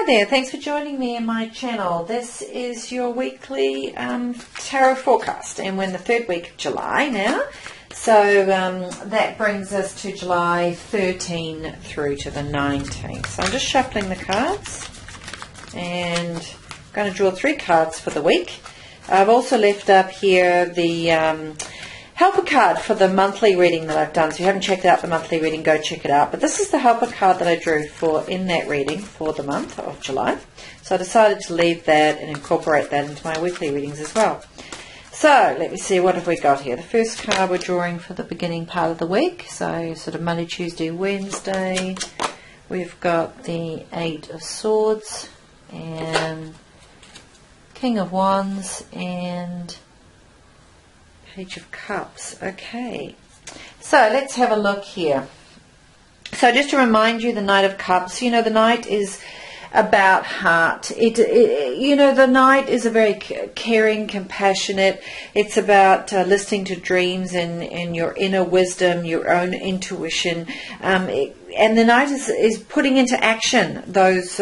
Hi there, thanks for joining me in my channel. This is your weekly tarot forecast, and we're in the third week of July now. So that brings us to July 13 through to the 19th. So I'm just shuffling the cards and I'm going to draw 3 cards for the week. I've also left up here the helper card for the monthly reading that I've done. So if you haven't checked out the monthly reading, go check it out. But this is the helper card that I drew for in that reading for the month of July. So I decided to leave that and incorporate that into my weekly readings as well. So let me see, what have we got here? The first card we're drawing for the beginning part of the week. So sort of Monday, Tuesday, Wednesday. We've got the 8 of Swords and King of Wands and Page of Cups. Okay, so let's have a look here. So just to remind you, the Knight of Cups, you know, the Knight is about heart. The Knight is a very caring, compassionate. It's about listening to dreams and your inner wisdom, your own intuition. And the Knight is putting into action those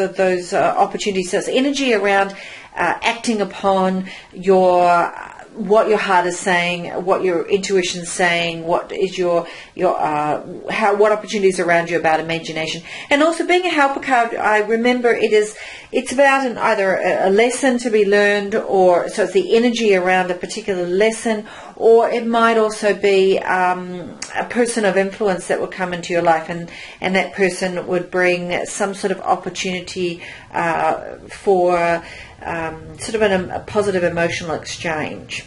opportunities. So it's energy around acting upon what your heart is saying, what your intuition is saying, what is what opportunities around you about imagination. And also being a helper card, I remember it's about either a lesson to be learned, or so it's the energy around a particular lesson, or it might also be a person of influence that will come into your life, and that person would bring some sort of opportunity for sort of a positive emotional exchange.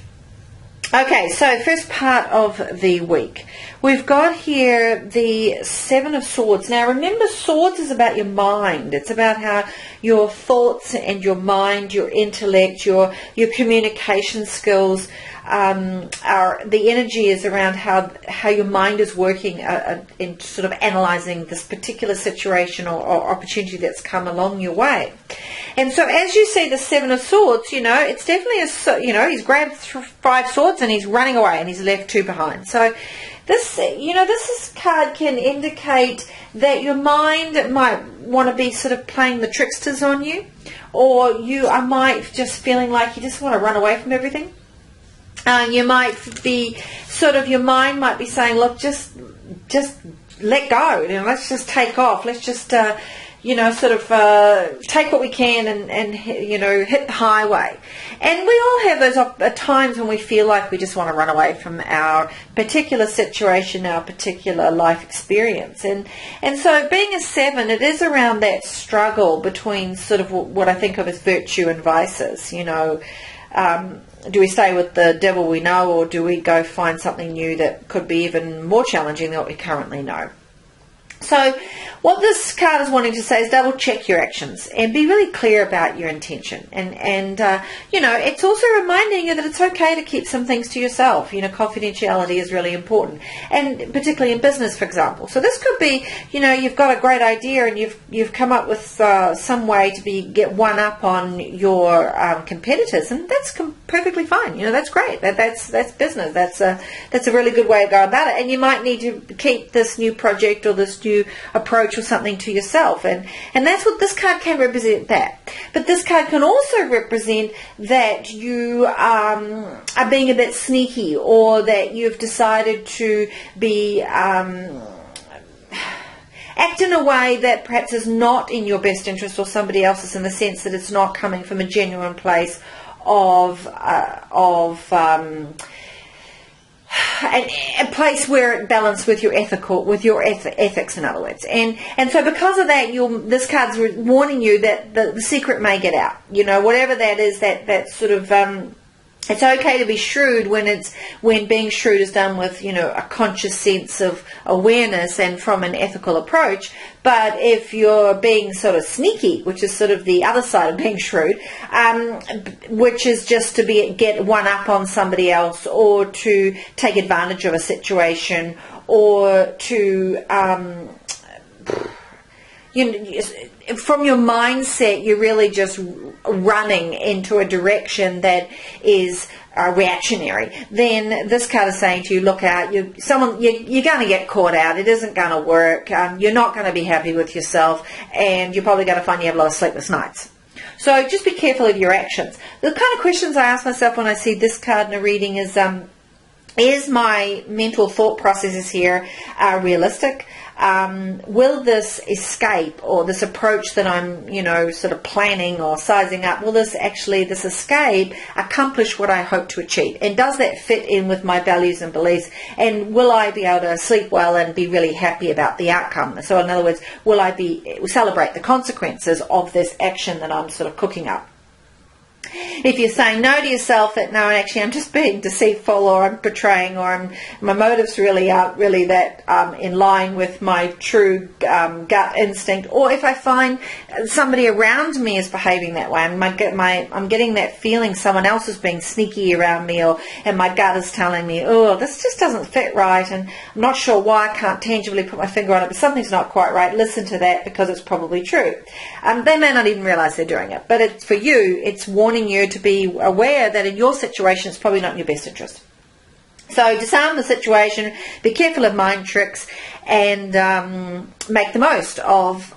Okay, so first part of the week. We've got here the 7 of Swords. Now remember, Swords is about your mind. It's about how your thoughts and your mind, your intellect, your communication skills the energy is around how your mind is working in sort of analyzing this particular situation or opportunity that's come along your way. And so as you see the 7 of Swords, it's definitely he's grabbed 5 swords and he's running away and he's left 2 behind. So this card can indicate that your mind might want to be sort of playing the tricksters on you, or you might just feeling like you just want to run away from everything. You might be your mind might be saying, look, just let go, let's just take off, let's just take what we can and hit the highway. And we all have those times when we feel like we just want to run away from our particular situation, our particular life experience. And so being a 7, it is around that struggle between sort of what I think of as virtue and vices. Do we stay with the devil we know, or do we go find something new that could be even more challenging than what we currently know? So what this card is wanting to say is double check your actions and be really clear about your intention. And it's also reminding you that it's okay to keep some things to yourself. Confidentiality is really important, and particularly in business, for example. So this could be, you've got a great idea and you've come up with some way to get one up on your competitors, and that's perfectly fine. That's great. That's business. That's a really good way of going about it. And you might need to keep this new project or this new approach or something to yourself, and that's what this card can represent. But this card can also represent that you are being a bit sneaky, or that you've decided to be act in a way that perhaps is not in your best interest or somebody else's, in the sense that it's not coming from a genuine place of a place where it balanced with your ethics, in other words. And so because of that, this card's warning you that the secret may get out. Whatever that is, that sort of it's okay to be shrewd when being shrewd is done with a conscious sense of awareness and from an ethical approach. But if you're being sort of sneaky, which is sort of the other side of being shrewd, which is just to get one up on somebody else, or to take advantage of a situation, or to from your mindset, you're really just running into a direction that is reactionary. Then this card is saying to you, look out, you're going to get caught out. It isn't going to work. You're not going to be happy with yourself, and you're probably going to find you have a lot of sleepless nights. So just be careful of your actions. The kind of questions I ask myself when I see this card in a reading is my mental thought processes here realistic? Will this escape, or this approach that I'm, sort of planning or sizing up, will this escape accomplish what I hope to achieve? And does that fit in with my values and beliefs? And will I be able to sleep well and be really happy about the outcome? So in other words, will I celebrate the consequences of this action that I'm sort of cooking up? If you're saying no to yourself, that no, actually I'm just being deceitful, or I'm betraying, or my motives really aren't really that in line with my true gut instinct, or if I find somebody around me is behaving that way, and I'm getting that feeling someone else is being sneaky around me, and my gut is telling me, oh, this just doesn't fit right, and I'm not sure why, I can't tangibly put my finger on it, but something's not quite right, listen to that because it's probably true. They may not even realize they're doing it, but for you, it's warning you to be aware that in your situation it's probably not in your best interest. So disarm the situation, be careful of mind tricks, and make the most of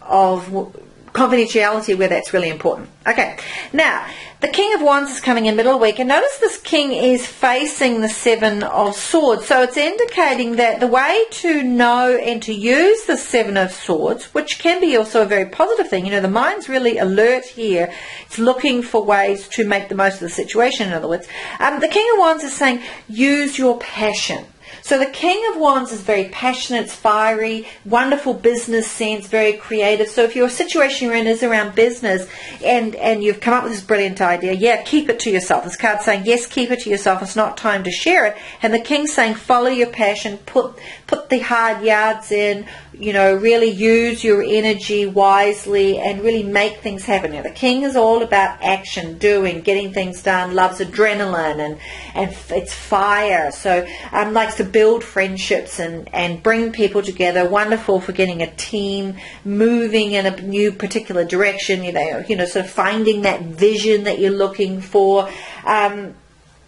confidentiality where that's really important. Okay, now the King of Wands is coming in middle of the week, and notice this King is facing the Seven of Swords, so it's indicating that the way to know and to use the Seven of Swords, which can be also a very positive thing, the mind's really alert here, it's looking for ways to make the most of the situation. In other words, the King of Wands is saying use your passion. So the King of Wands is very passionate, it's fiery, wonderful business sense, very creative. So if your situation you're in is around business and you've come up with this brilliant idea, keep it to yourself. This card's saying, yes, keep it to yourself. It's not time to share it. And the King's saying, follow your passion, put the hard yards in, really use your energy wisely and really make things happen. The King is all about action, doing, getting things done, loves adrenaline and it's fire. So likes to build friendships and bring people together. Wonderful for getting a team moving in a new particular direction, sort of finding that vision that you're looking for.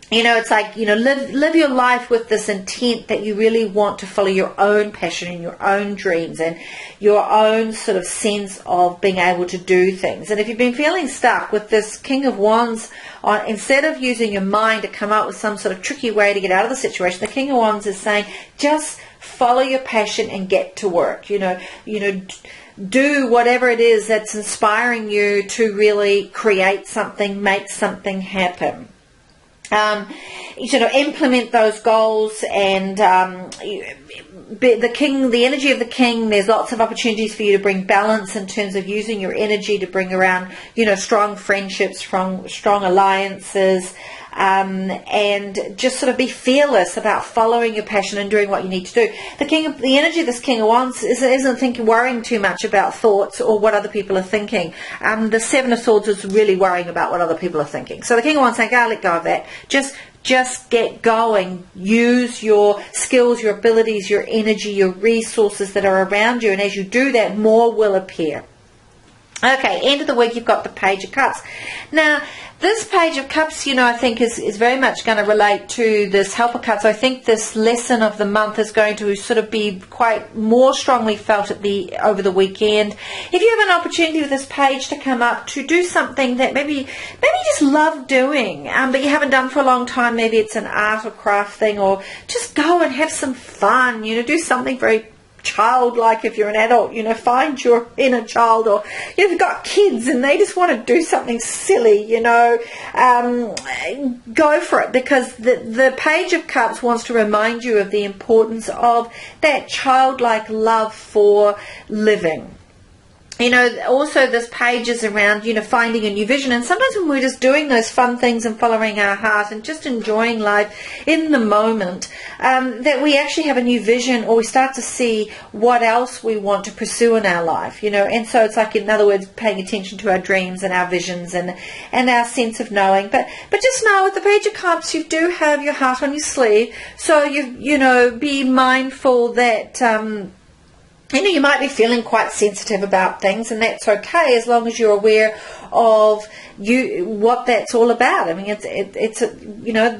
It's like, live your life with this intent that you really want to follow your own passion and your own dreams and your own sort of sense of being able to do things. And if you've been feeling stuck with this King of Wands, instead of using your mind to come up with some sort of tricky way to get out of the situation, the King of Wands is saying, just follow your passion and get to work. Do whatever it is that's inspiring you to really create something, make something happen. Implement those goals, and the energy of the King, there's lots of opportunities for you to bring balance in terms of using your energy to bring around, strong friendships, strong alliances, and just sort of be fearless about following your passion and doing what you need to do. The energy of this King of Wands isn't worrying too much about thoughts or what other people are thinking. The Seven of Swords is really worrying about what other people are thinking. So the King of Wands saying, let go of that. Just get going. Use your skills, your abilities, your energy, your resources that are around you. And as you do that, more will appear. Okay, end of the week, you've got the Page of Cups. Now, this Page of Cups, I think is very much going to relate to this Helper card. So I think this lesson of the month is going to sort of be quite more strongly felt over the weekend. If you have an opportunity with this page to come up to do something that maybe you just love doing, but you haven't done for a long time, maybe it's an art or craft thing, or just go and have some fun, do something very childlike. If you're an adult, find your inner child, or if you've got kids and they just want to do something silly, go for it, because the Page of Cups wants to remind you of the importance of that childlike love for living. Also this page is around, finding a new vision. And sometimes when we're just doing those fun things and following our heart and just enjoying life in the moment, that we actually have a new vision, or we start to see what else we want to pursue in our life, And so it's like, in other words, paying attention to our dreams and our visions and our sense of knowing. But just know with the Page of Cups, you do have your heart on your sleeve. So be mindful that, you might be feeling quite sensitive about things, and that's okay as long as you're aware of what that's all about. I mean, it's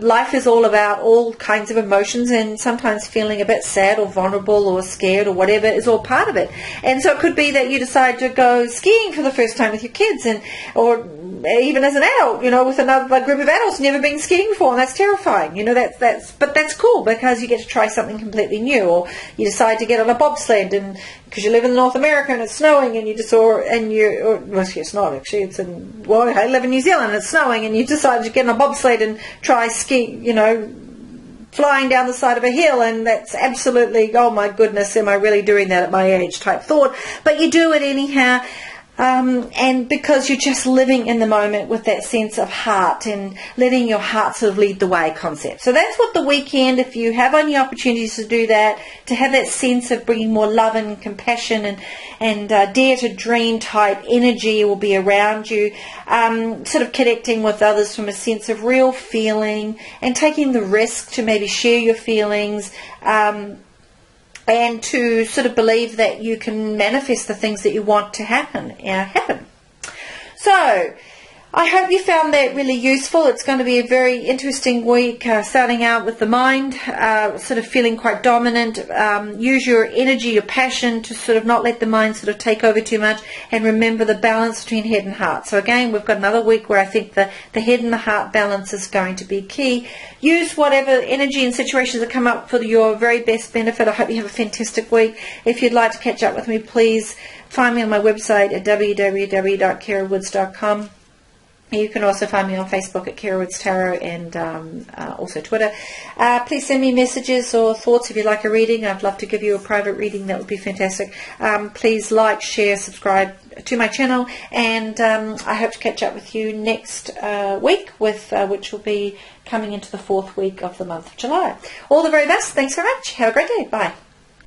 life is all about all kinds of emotions, and sometimes feeling a bit sad or vulnerable or scared or whatever is all part of it. And so it could be that you decide to go skiing for the first time with your kids, or even as an adult, with another group of adults never been skiing before, and that's terrifying. But that's cool because you get to try something completely new. Or you decide to get on a bobsled, and because you live in North America and it's snowing, and it's not actually. I live in New Zealand and it's snowing, and you decide to get on a bobsled and try ski, flying down the side of a hill, and that's absolutely, oh my goodness, am I really doing that at my age type thought. But you do it anyhow. And because you're just living in the moment with that sense of heart and letting your heart sort of lead the way concept. So that's what the weekend, if you have any opportunities to do that, to have that sense of bringing more love and compassion and dare to dream type energy will be around you, sort of connecting with others from a sense of real feeling and taking the risk to maybe share your feelings, and to sort of believe that you can manifest the things that you want to happen. So, I hope you found that really useful. It's going to be a very interesting week, starting out with the mind, sort of feeling quite dominant. Use your energy, your passion to sort of not let the mind sort of take over too much, and remember the balance between head and heart. So again, we've got another week where I think the head and the heart balance is going to be key. Use whatever energy and situations that come up for your very best benefit. I hope you have a fantastic week. If you'd like to catch up with me, please find me on my website at www.kerawoods.com. You can also find me on Facebook at Kara Woods Tarot, and also Twitter. Please send me messages or thoughts if you'd like a reading. I'd love to give you a private reading. That would be fantastic. Please like, share, subscribe to my channel, and I hope to catch up with you next week, which will be coming into the 4th week of the month of July. All the very best. Thanks very much. Have a great day. Bye.